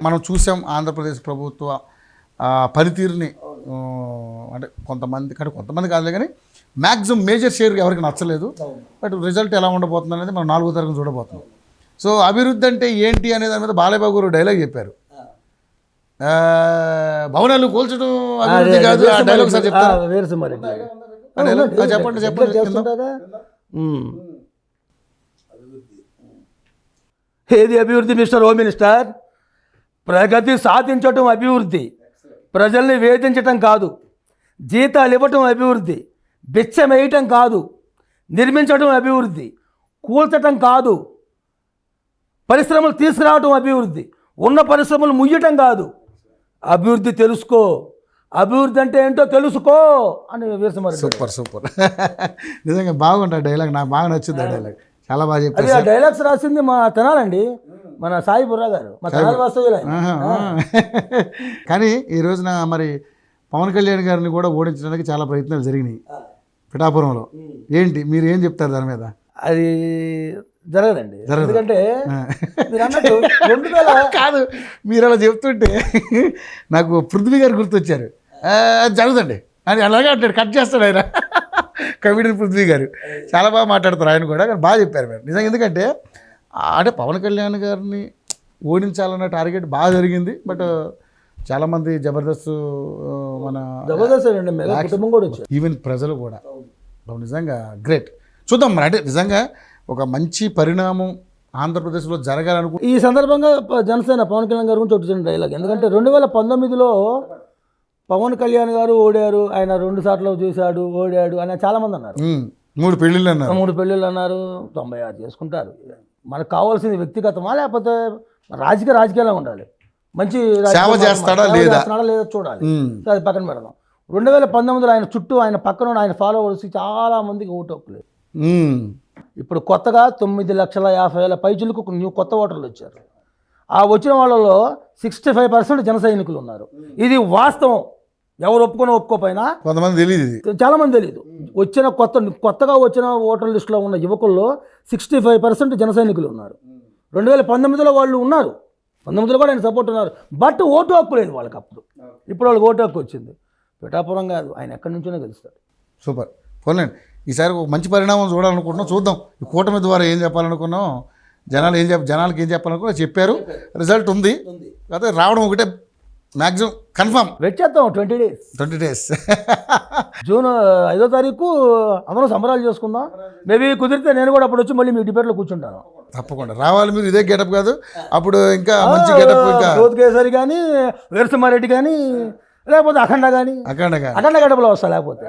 మనం చూసాం ఆంధ్రప్రదేశ్ ప్రభుత్వ పనితీరుని. అంటే కొంతమంది కాదులే కానీ మ్యాక్సిమం మేజర్ షేర్ ఎవరికి నచ్చలేదు. బట్ రిజల్ట్ ఎలా ఉండబోతుంది అనేది మనం 4వ తరగతి చూడబోతున్నాం. సో అభివృద్ధి అంటే ఏంటి అనే దాని మీద బాలయ్యబాబు గారు డైలాగ్ చెప్పారు. భవనాలు కూల్చడం అభివృద్ధి కాదు. ఆ డైలాగ్ సార్ చెప్తారు. చెప్పండి. ఏది అభివృద్ధి మిస్టర్ హోమ్ మినిస్టర్? ప్రగతి సాధించటం అభివృద్ధి, ప్రజల్ని వేధించటం కాదు. జీతాలు ఇవ్వటం అభివృద్ధి, బిచ్చం వేయటం కాదు. నిర్మించడం అభివృద్ధి, కూల్చటం కాదు. పరిశ్రమలు తీసుకురావటం అభివృద్ధి, ఉన్న పరిశ్రమలు ముయ్యటం కాదు. అభివృద్ధి తెలుసుకో, అభివృద్ధి అంటే ఏంటో తెలుసుకో అని వీరసింహారెడ్డి. సూపర్ నిజంగా బాగుంటుంది డైలాగ్. నాకు బాగా నచ్చింది ఆ డైలాగ్. చాలా బాగా చెప్పారు. ఆ డైలాగ్స్ రాసింది మా తెనాలండి, మన సాయి బుర్రా గారు, మా తెనాలి వాస్తవ్యులు. కానీ ఈ రోజున మరి పవన్ కళ్యాణ్ గారిని కూడా ఓడించడానికి చాలా ప్రయత్నాలు జరిగినాయి పిఠాపురంలో. ఏంటి మీరు ఏం చెప్తారు దాని మీద? అది జరగదండి. ఎందుకంటే మీరు అన్నట్టు 2000 కాదు, మీరు అలా చెప్తుంటే నాకు పృథ్వీ గారు గుర్తొచ్చారు. జరగదండి అని అలాగే అంటాడు, కట్ చేస్తాడు ఆయన. కమిడియన్ పృథ్వీ గారు చాలా బాగా మాట్లాడతారు. ఆయన కూడా కానీ బాగా చెప్పారు మీరు నిజంగా. ఎందుకంటే అంటే పవన్ కళ్యాణ్ గారిని ఓడించాలన్న టార్గెట్ బాగా జరిగింది. బట్ చాలామంది జబర్దస్త్ కుటుంబం కూడా వచ్చారు, ఈవెన్ ప్రజలు కూడా. నిజంగా గ్రేట్. చూద్దాం మరి. అంటే నిజంగా ఒక మంచి పరిణామం ఆంధ్రప్రదేశ్లో జరగాలనుకో. ఈ సందర్భంగా జనసేన పవన్ కళ్యాణ్ గారి గురించి వచ్చిన డైలాగ్. ఎందుకంటే 2019లో పవన్ కళ్యాణ్ గారు ఓడారు, ఆయన 2 సార్లు చూశాడు, ఓడాడు అని చాలామంది అన్నారు. 3 పెళ్ళిళ్ళు అన్నారు, 3 పెళ్ళిళ్ళు అన్నారు. 96 చేసుకుంటారు. మనకు కావాల్సింది వ్యక్తిగతమా లేకపోతే రాజకీయాలు ఉండాలి, మంచి సేవ చేస్తాడా లేదా చూడాలి. అది పక్కన పెడదాం. 2019లో ఆయన చుట్టూ ఆయన పక్కన ఆయన ఫాలోవర్స్ చాలా మందికి ఓటు హక్కులేదు. ఇప్పుడు కొత్తగా 9,50,000 పైచులకు కొత్త ఓటర్లు వచ్చారు. ఆ వచ్చిన వాళ్ళలో 65% జన సైనికులు ఉన్నారు. ఇది వాస్తవం. ఎవరు ఒప్పుకోపోయినా కొంతమంది తెలియదు, చాలా మంది తెలియదు. కొత్తగా వచ్చిన ఓటర్ లిస్టులో ఉన్న యువకుల్లో 65% జన సైనికులు ఉన్నారు. 2019లో వాళ్ళు ఉన్నారు, 19లో కూడా ఆయన సపోర్ట్ ఉన్నారు. బట్ ఓటు హక్కు లేదు వాళ్ళకి అప్పుడు. ఇప్పుడు వాళ్ళకి ఓటు హక్కు వచ్చింది. పిఠాపురం కాదు, ఆయన ఎక్కడి నుంచోనే గెలుస్తాడు. సూపర్. పోలేండి, ఈసారి ఒక మంచి పరిణామం చూడాలనుకుంటున్నాం. చూద్దాం ఈ కూటమి ద్వారా ఏం చెప్పాలనుకున్నాం, జనాలకి ఏం చెప్పాలనుకున్నా చెప్పారు. రిజల్ట్ ఉంది, అదే రావడం ఒకటే మ్యాక్సిమం కన్ఫర్మ్. వెయిట్ చేద్దాం 20 డేస్. జూన్ 5వ తారీఖు అందరం సంబరాలు చేసుకుందాం. మేబీ కుదిరితే నేను కూడా అప్పుడు వచ్చి మళ్ళీ మీ డిబేట్లో కూర్చుంటాను. తప్పకుండా రావాలి. మీరు ఇదే గెటప్ కాదు, అప్పుడు ఇంకా మంచి గెటప్, ఇంకా కేసరి కానీ, వీరసింహారెడ్డి కానీ, లేకపోతే అఖండ గడపలో వస్తా. లేకపోతే